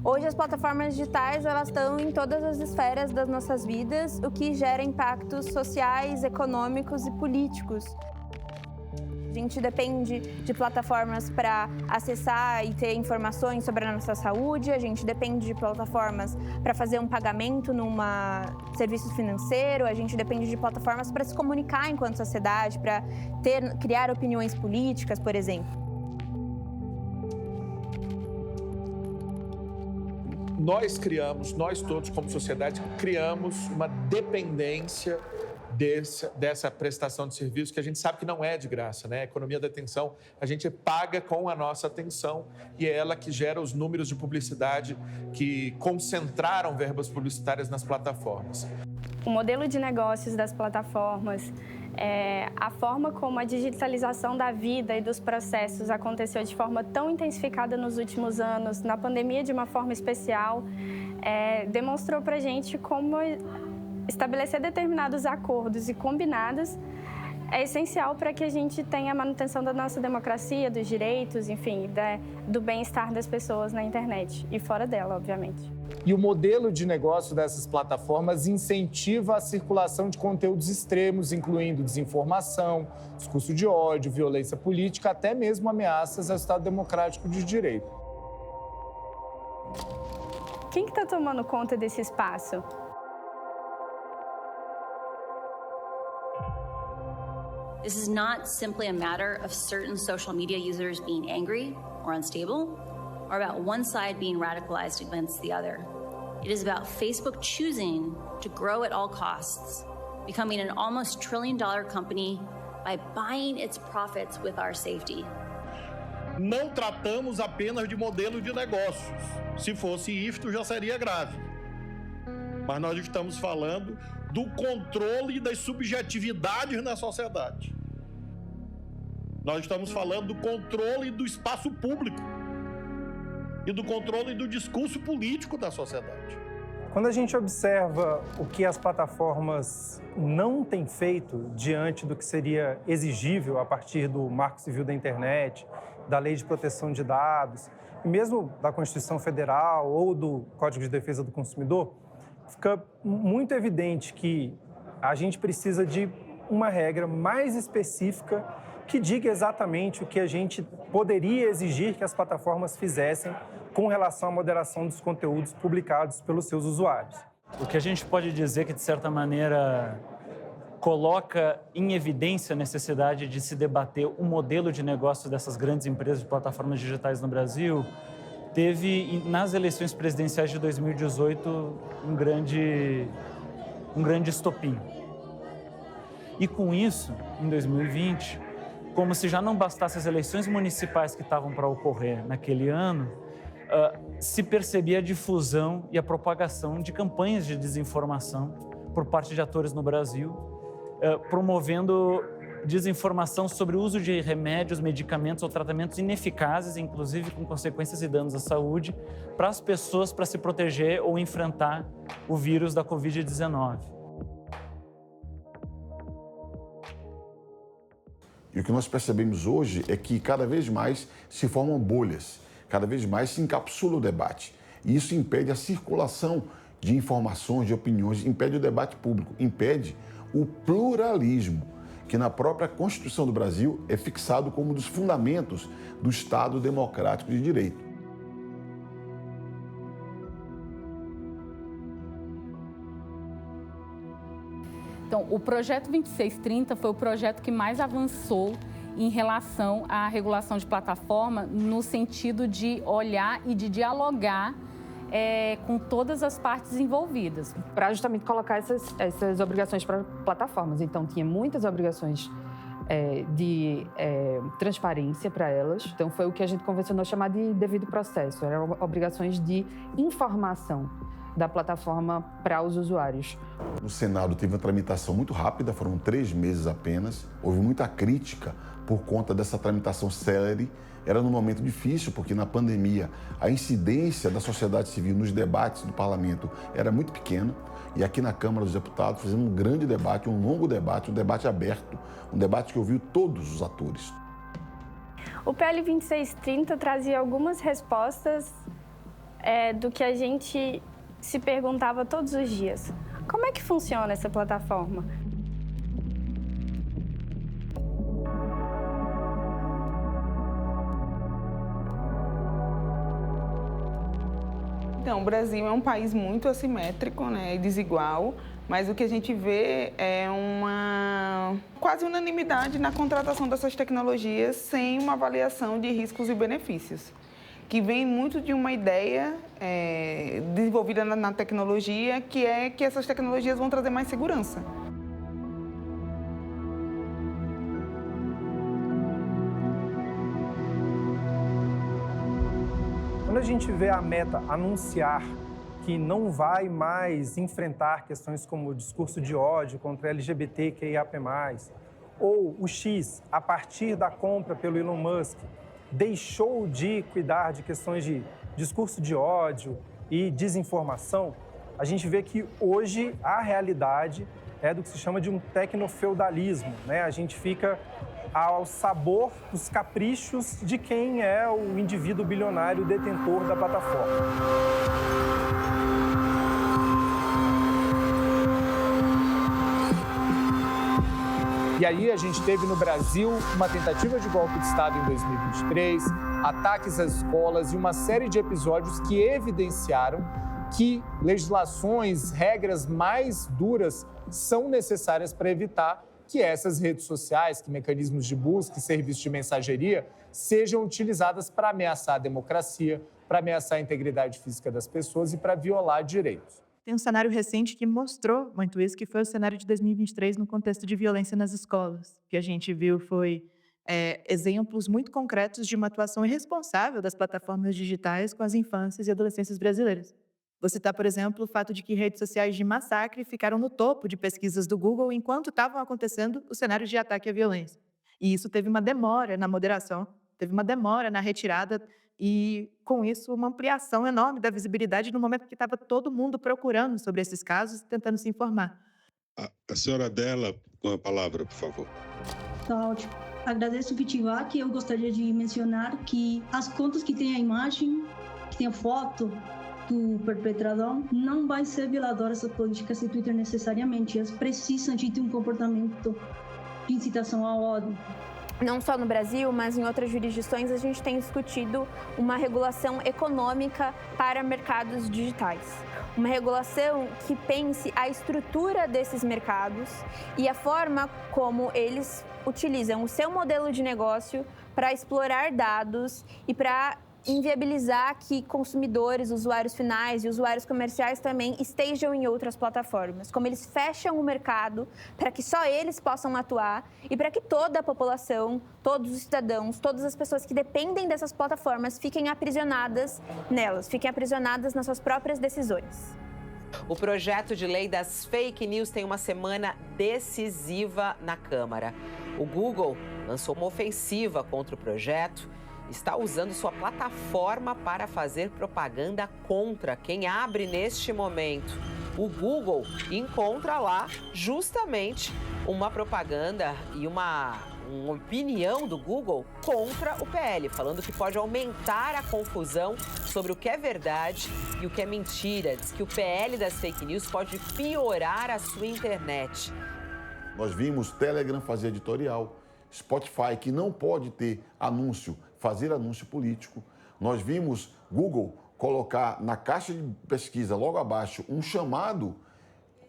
Hoje as plataformas digitais elas estão em todas as esferas das nossas vidas, o que gera impactos sociais, econômicos e políticos. A gente depende de plataformas para acessar e ter informações sobre a nossa saúde, a gente depende de plataformas para fazer um pagamento num serviço financeiro, a gente depende de plataformas para se comunicar enquanto sociedade, para criar opiniões políticas, por exemplo. Nós todos como sociedade, criamos uma dependência dessa prestação de serviço que a gente sabe que não é de graça, né? A economia da atenção, a gente paga com a nossa atenção e é ela que gera os números de publicidade que concentraram verbas publicitárias nas plataformas. O modelo de negócios das plataformas, a forma como a digitalização da vida e dos processos aconteceu de forma tão intensificada nos últimos anos, na pandemia de uma forma especial, demonstrou pra gente como estabelecer determinados acordos e combinados é essencial para que a gente tenha a manutenção da nossa democracia, dos direitos, enfim, do bem-estar das pessoas na internet e fora dela, obviamente. E o modelo de negócio dessas plataformas incentiva a circulação de conteúdos extremos, incluindo desinformação, discurso de ódio, violência política, até mesmo ameaças ao Estado Democrático de Direito. Quem que está tomando conta desse espaço? This is not simply a matter of certain social media users being angry or unstable, or about one side being radicalized against the other. It is about Facebook choosing to grow at all costs, becoming an almost $1 trillion company by buying its profits with our safety. Não tratamos apenas de modelo de negócios. Se fosse isto, já seria grave. Mas nós estamos falando do controle das subjetividades na sociedade. Nós estamos falando do controle do espaço público e do controle do discurso político da sociedade. Quando a gente observa o que as plataformas não têm feito diante do que seria exigível a partir do Marco Civil da Internet, da Lei de Proteção de Dados, e mesmo da Constituição Federal ou do Código de Defesa do Consumidor, fica muito evidente que a gente precisa de uma regra mais específica que diga exatamente o que a gente poderia exigir que as plataformas fizessem com relação à moderação dos conteúdos publicados pelos seus usuários. O que a gente pode dizer que, de certa maneira, coloca em evidência a necessidade de se debater o modelo de negócio dessas grandes empresas de plataformas digitais no Brasil, teve, nas eleições presidenciais de 2018, um grande estopim. E com isso, em 2020, como se já não bastasse as eleições municipais que estavam para ocorrer naquele ano, se percebia a difusão e a propagação de campanhas de desinformação por parte de atores no Brasil, promovendo desinformação sobre o uso de remédios, medicamentos ou tratamentos ineficazes, inclusive com consequências e danos à saúde, para as pessoas para se proteger ou enfrentar o vírus da Covid-19. E o que nós percebemos hoje é que cada vez mais se formam bolhas, cada vez mais se encapsula o debate. E isso impede a circulação de informações, de opiniões, impede o debate público, impede o pluralismo, que na própria Constituição do Brasil é fixado como um dos fundamentos do Estado Democrático de Direito. Então, o projeto 2630 foi o projeto que mais avançou em relação à regulação de plataforma, no sentido de olhar e de dialogar com todas as partes envolvidas. Para justamente colocar essas obrigações para plataformas. Então, tinha muitas obrigações de transparência para elas. Então, foi o que a gente convencionou chamar de devido processo. Eram obrigações de informação da plataforma para os usuários. No Senado teve uma tramitação muito rápida, foram 3 meses apenas. Houve muita crítica por conta dessa tramitação célere. Era num momento difícil, porque na pandemia a incidência da sociedade civil nos debates do parlamento era muito pequena. E aqui na Câmara dos Deputados fizemos um grande debate, um longo debate, um debate aberto, um debate que ouviu todos os atores. O PL 2630 trazia algumas respostas do que a gente se perguntava todos os dias. Como é que funciona essa plataforma? Então, o Brasil é um país muito assimétrico, né, e desigual, mas o que a gente vê é uma quase unanimidade na contratação dessas tecnologias sem uma avaliação de riscos e benefícios, que vem muito de uma ideia desenvolvida na tecnologia, que é que essas tecnologias vão trazer mais segurança. Quando a gente vê a Meta anunciar que não vai mais enfrentar questões como o discurso de ódio contra LGBTQIAP+, ou o X, a partir da compra pelo Elon Musk, deixou de cuidar de questões de discurso de ódio e desinformação, a gente vê que hoje a realidade é do que se chama de um tecnofeudalismo, né? A gente fica ao sabor dos caprichos de quem é o indivíduo bilionário detentor da plataforma. E aí a gente teve no Brasil uma tentativa de golpe de Estado em 2023, ataques às escolas e uma série de episódios que evidenciaram que legislações, regras mais duras são necessárias para evitar que essas redes sociais, que mecanismos de busca e serviços de mensageria sejam utilizadas para ameaçar a democracia, para ameaçar a integridade física das pessoas e para violar direitos. Tem um cenário recente que mostrou muito isso, que foi o cenário de 2023 no contexto de violência nas escolas. O que a gente viu foi exemplos muito concretos de uma atuação irresponsável das plataformas digitais com as infâncias e adolescências brasileiras. Vou citar, por exemplo, o fato de que redes sociais de massacre ficaram no topo de pesquisas do Google enquanto estavam acontecendo os cenários de ataque à violência. E isso teve uma demora na moderação, teve uma demora na retirada e, com isso, uma ampliação enorme da visibilidade no momento que estava todo mundo procurando sobre esses casos e tentando se informar. A senhora Adela, com a palavra, por favor. Tá ótimo. Agradeço o feedback. Eu gostaria de mencionar que as contas que têm a imagem, que tem a foto do perpetrador, não vai ser violadora essa política se Twitter necessariamente. Elas precisam de ter um comportamento de incitação ao ódio. Não só no Brasil, mas em outras jurisdições, a gente tem discutido uma regulação econômica para mercados digitais. Uma regulação que pense a estrutura desses mercados e a forma como eles utilizam o seu modelo de negócio para explorar dados e para inviabilizar que consumidores, usuários finais e usuários comerciais também estejam em outras plataformas. Como eles fecham o mercado para que só eles possam atuar e para que toda a população, todos os cidadãos, todas as pessoas que dependem dessas plataformas fiquem aprisionadas nelas, fiquem aprisionadas nas suas próprias decisões. O projeto de lei das fake news tem uma semana decisiva na Câmara. O Google lançou uma ofensiva contra o projeto, está usando sua plataforma para fazer propaganda contra quem abre neste momento. O Google encontra lá justamente uma propaganda e uma opinião do Google contra o PL, falando que pode aumentar a confusão sobre o que é verdade e o que é mentira. Diz que o PL das fake news pode piorar a sua internet. Nós vimos Telegram fazer editorial, Spotify, que não pode ter anúncio, fazer anúncio político. Nós vimos Google colocar na caixa de pesquisa, logo abaixo, um chamado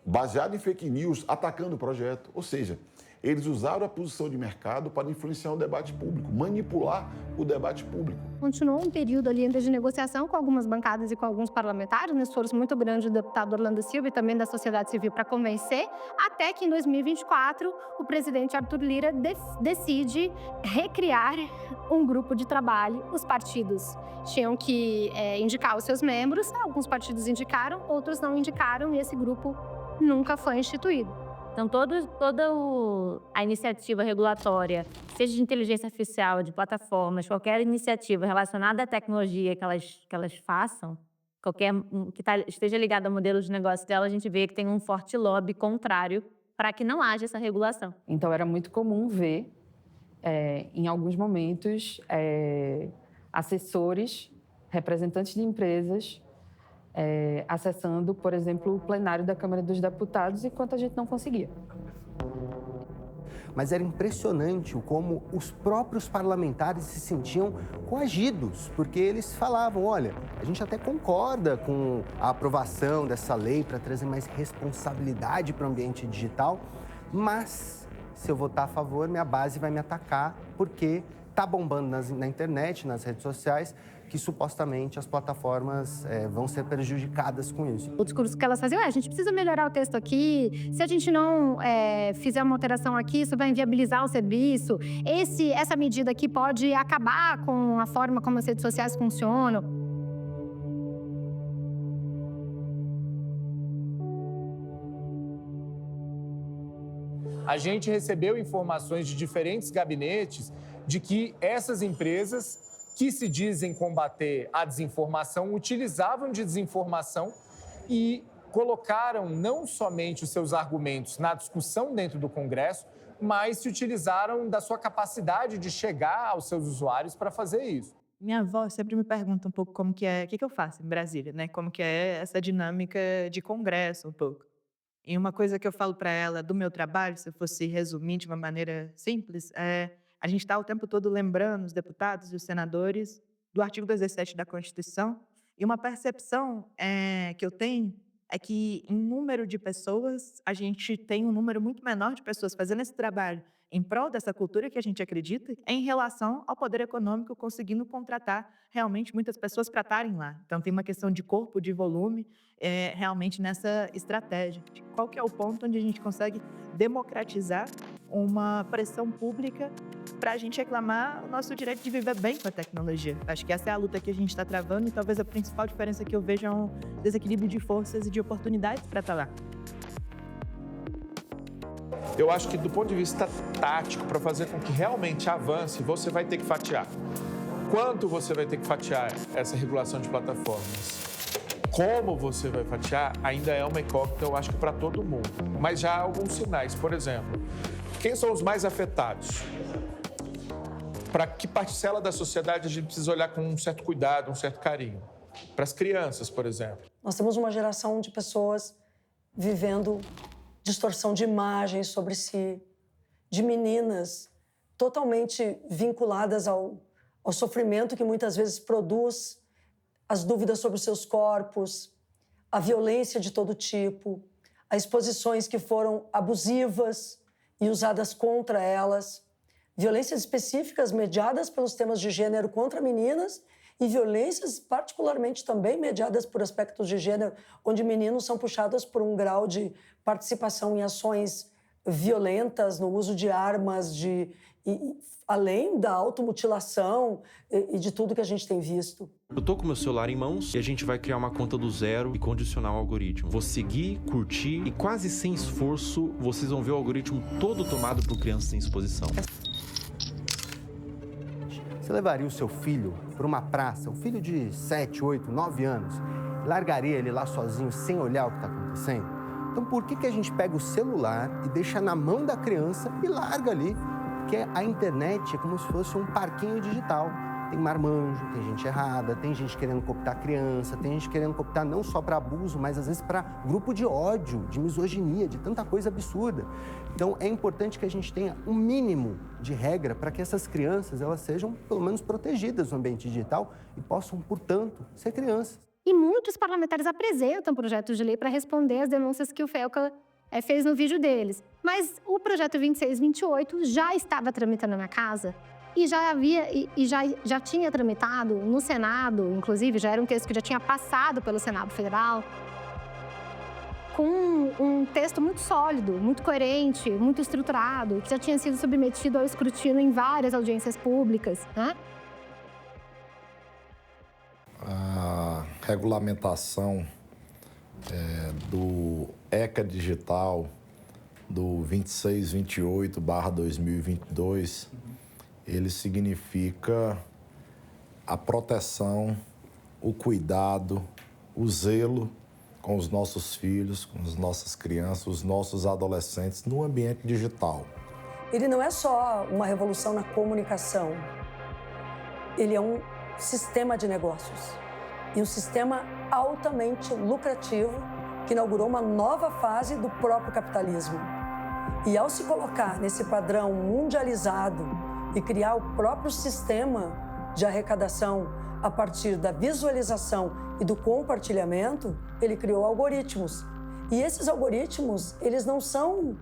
baseado em fake news, atacando o projeto. Ou seja, eles usaram a posição de mercado para influenciar o debate público, manipular o debate público. Continuou um período ali ainda de negociação com algumas bancadas e com alguns parlamentares, um esforço muito grande do deputado Orlando Silva e também da sociedade civil para convencer, até que em 2024 o presidente Arthur Lira decide recriar um grupo de trabalho. Os partidos tinham que indicar os seus membros, alguns partidos indicaram, outros não indicaram e esse grupo nunca foi instituído. Então, toda a iniciativa regulatória, seja de inteligência artificial, de plataformas, qualquer iniciativa relacionada à tecnologia que elas façam, qualquer que esteja ligada ao modelo de negócio dela, a gente vê que tem um forte lobby contrário para que não haja essa regulação. Então, era muito comum ver, em alguns momentos, assessores, representantes de empresas, acessando, por exemplo, o plenário da Câmara dos Deputados, enquanto a gente não conseguia. Mas era impressionante como os próprios parlamentares se sentiam coagidos, porque eles falavam, olha, a gente até concorda com a aprovação dessa lei para trazer mais responsabilidade para o ambiente digital, mas se eu votar a favor, minha base vai me atacar, porque está bombando na internet, nas redes sociais, que supostamente as plataformas vão ser prejudicadas com isso. O discurso que elas faziam a gente precisa melhorar o texto aqui, se a gente não fizer uma alteração aqui, isso vai inviabilizar o serviço, essa medida aqui pode acabar com a forma como as redes sociais funcionam. A gente recebeu informações de diferentes gabinetes de que essas empresas que se dizem combater a desinformação, utilizavam de desinformação e colocaram não somente os seus argumentos na discussão dentro do Congresso, mas se utilizaram da sua capacidade de chegar aos seus usuários para fazer isso. Minha avó sempre me pergunta um pouco como que é, o que eu faço em Brasília, né? Como que é essa dinâmica de Congresso um pouco. E uma coisa que eu falo para ela do meu trabalho, se eu fosse resumir de uma maneira simples, a gente está o tempo todo lembrando os deputados e os senadores do artigo 17 da Constituição. E uma percepção que eu tenho é que, em número de pessoas, a gente tem um número muito menor de pessoas fazendo esse trabalho em prol dessa cultura que a gente acredita, em relação ao poder econômico conseguindo contratar realmente muitas pessoas para estarem lá. Então, tem uma questão de corpo, de volume, realmente nessa estratégia. Qual que é o ponto onde a gente consegue democratizar uma pressão pública para a gente reclamar o nosso direito de viver bem com a tecnologia? Acho que essa é a luta que a gente está travando e talvez a principal diferença que eu vejo é um desequilíbrio de forças e de oportunidades para estar lá. Eu acho que, do ponto de vista tático, para fazer com que realmente avance, você vai ter que fatiar. Quanto você vai ter que fatiar essa regulação de plataformas? Como você vai fatiar ainda é uma incógnita, eu acho que para todo mundo. Mas já há alguns sinais. Por exemplo, quem são os mais afetados? Para que parcela da sociedade a gente precisa olhar com um certo cuidado, um certo carinho? Para as crianças, por exemplo. Nós temos uma geração de pessoas vivendo distorção de imagens sobre si, de meninas totalmente vinculadas ao sofrimento que muitas vezes produz, as dúvidas sobre os seus corpos, a violência de todo tipo, as exposições que foram abusivas e usadas contra elas, violências específicas mediadas pelos temas de gênero contra meninas e violências particularmente também mediadas por aspectos de gênero, onde meninos são puxados por um grau de participação em ações violentas, no uso de armas, além da automutilação e de tudo que a gente tem visto. Eu tô com meu celular em mãos e a gente vai criar uma conta do zero e condicionar o algoritmo. Vou seguir, curtir e quase sem esforço, vocês vão ver o algoritmo todo tomado por crianças em exposição. Você levaria o seu filho para uma praça, um filho de 7, 8, 9 anos, largaria ele lá sozinho sem olhar o que está acontecendo? Então, por que a gente pega o celular e deixa na mão da criança e larga ali? Porque a internet é como se fosse um parquinho digital. Tem marmanjo, tem gente errada, tem gente querendo cooptar a criança, tem gente querendo cooptar não só para abuso, mas às vezes para grupo de ódio, de misoginia, de tanta coisa absurda. Então, é importante que a gente tenha um mínimo de regra para que essas crianças elas sejam, pelo menos, protegidas no ambiente digital e possam, portanto, ser crianças. E muitos parlamentares apresentam projetos de lei para responder às denúncias que o Felca fez no vídeo deles. Mas o projeto 2628 já estava tramitando na casa e já tinha tramitado no Senado, inclusive, já era um texto que já tinha passado pelo Senado Federal, com um texto muito sólido, muito coerente, muito estruturado, que já tinha sido submetido ao escrutínio em várias audiências públicas, né? A regulamentação do ECA Digital do 2628/2022, ele significa a proteção, o cuidado, o zelo com os nossos filhos, com as nossas crianças, os nossos adolescentes no ambiente digital. Ele não é só uma revolução na comunicação, ele é um sistema de negócios. e um sistema altamente lucrativo que inaugurou uma nova fase do próprio capitalismo. E ao se colocar nesse padrão mundializado e criar o próprio sistema de arrecadação a partir da visualização e do compartilhamento, ele criou algoritmos. E esses algoritmos, eles não são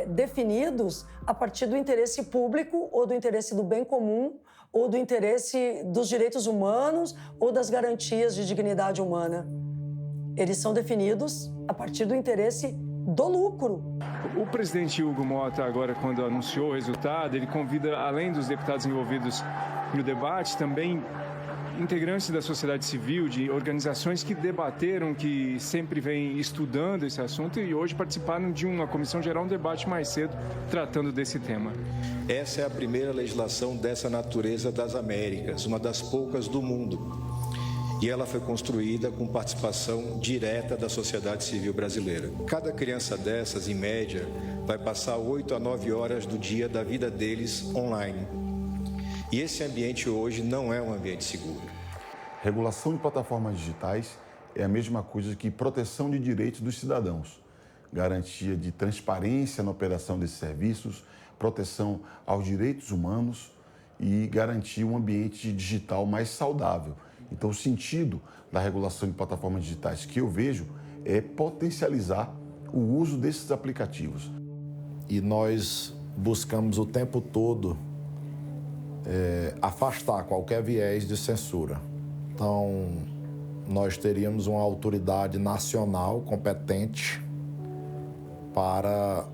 definidos a partir do interesse público ou do interesse do bem comum ou do interesse dos direitos humanos ou das garantias de dignidade humana. Eles são definidos a partir do interesse do lucro. O presidente Hugo Motta, agora, quando anunciou o resultado, ele convida, além dos deputados envolvidos no debate, também integrantes da sociedade civil, de organizações que debateram, que sempre vêm estudando esse assunto e hoje participaram de uma comissão geral, um debate mais cedo, tratando desse tema. Essa é a primeira legislação dessa natureza das Américas, uma das poucas do mundo. E ela foi construída com participação direta da sociedade civil brasileira. Cada criança dessas, em média, vai passar 8 a 9 horas do dia da vida deles online. E esse ambiente hoje não é um ambiente seguro. Regulação de plataformas digitais é a mesma coisa que proteção de direitos dos cidadãos. Garantia de transparência na operação desses serviços, proteção aos direitos humanos e garantir um ambiente digital mais saudável. Então, o sentido da regulação de plataformas digitais que eu vejo é potencializar o uso desses aplicativos. E nós buscamos o tempo todo afastar qualquer viés de censura. Então, nós teríamos uma autoridade nacional competente para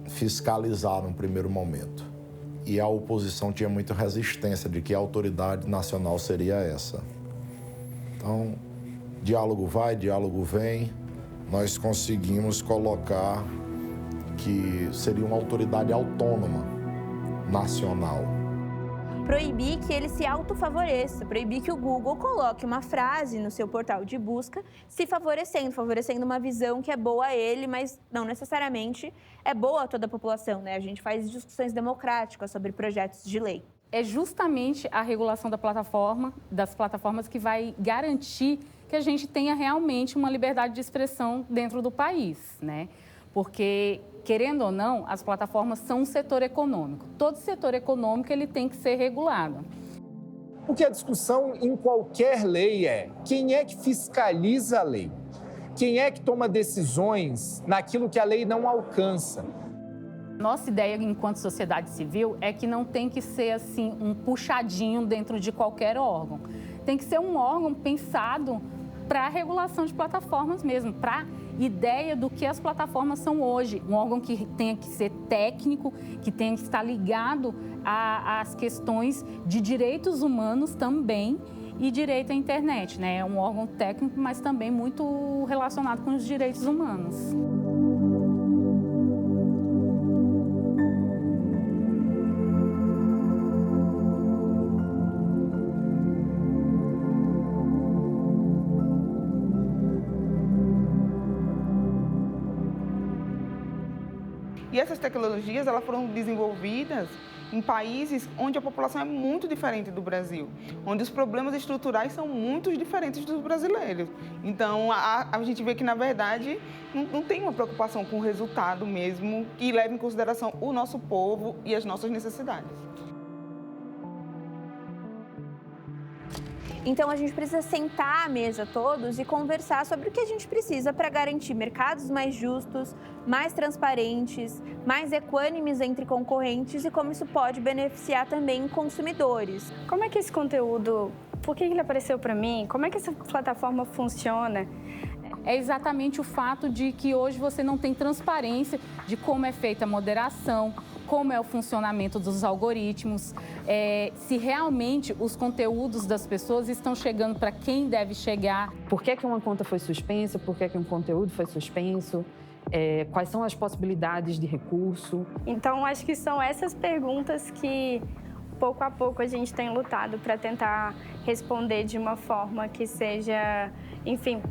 fiscalizar num primeiro momento. E a oposição tinha muita resistência de que a autoridade nacional seria essa. Então, diálogo vai, diálogo vem, nós conseguimos colocar que seria uma autoridade autônoma, nacional. Proibir que ele se autofavoreça, proibir que o Google coloque uma frase no seu portal de busca se favorecendo uma visão que é boa a ele, mas não necessariamente é boa a toda a população, né? A gente faz discussões democráticas sobre projetos de lei. É justamente a regulação das plataformas que vai garantir que a gente tenha realmente uma liberdade de expressão dentro do país, né? Porque, querendo ou não, as plataformas são um setor econômico. Todo setor econômico ele tem que ser regulado. Porque a discussão em qualquer lei é quem é que fiscaliza a lei? Quem é que toma decisões naquilo que a lei não alcança? Nossa ideia, enquanto sociedade civil, é que não tem que ser assim um puxadinho dentro de qualquer órgão. Tem que ser um órgão pensado para a regulação de plataformas mesmo, para a ideia do que as plataformas são hoje. Um órgão que tenha que ser técnico, que tenha que estar ligado às questões de direitos humanos também e direito à internet, né? É um órgão técnico, mas também muito relacionado com os direitos humanos. E essas tecnologias elas foram desenvolvidas em países onde a população é muito diferente do Brasil, onde os problemas estruturais são muito diferentes dos brasileiros. Então, a gente vê que, na verdade, não tem uma preocupação com o resultado mesmo que leve em consideração o nosso povo e as nossas necessidades. Então, a gente precisa sentar à mesa todos e conversar sobre o que a gente precisa para garantir mercados mais justos, mais transparentes, mais equânimes entre concorrentes e como isso pode beneficiar também consumidores. Como é que esse conteúdo, por que ele apareceu para mim? Como é que essa plataforma funciona? É exatamente o fato de que hoje você não tem transparência de como é feita a moderação, como é o funcionamento dos algoritmos, se realmente os conteúdos das pessoas estão chegando para quem deve chegar. Por que uma conta foi suspensa? Por que um conteúdo foi suspenso? Quais são as possibilidades de recurso? Então, acho que são essas perguntas que, pouco a pouco, a gente tem lutado para tentar responder de uma forma que seja, enfim,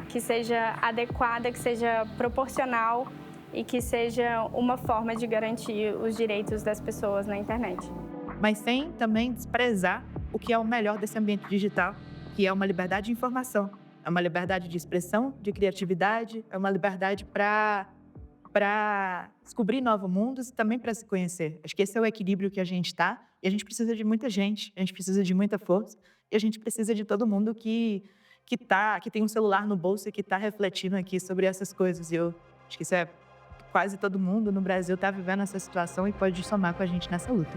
que seja adequada, que seja proporcional e que seja uma forma de garantir os direitos das pessoas na internet. Mas sem também desprezar o que é o melhor desse ambiente digital, que é uma liberdade de informação, é uma liberdade de expressão, de criatividade, é uma liberdade para descobrir novos mundos e também para se conhecer. Acho que esse é o equilíbrio que a gente está, e a gente precisa de muita gente, a gente precisa de muita força, e a gente precisa de todo mundo que tem um celular no bolso e que está refletindo aqui sobre essas coisas. E eu acho que isso é quase todo mundo no Brasil está vivendo essa situação e pode somar com a gente nessa luta.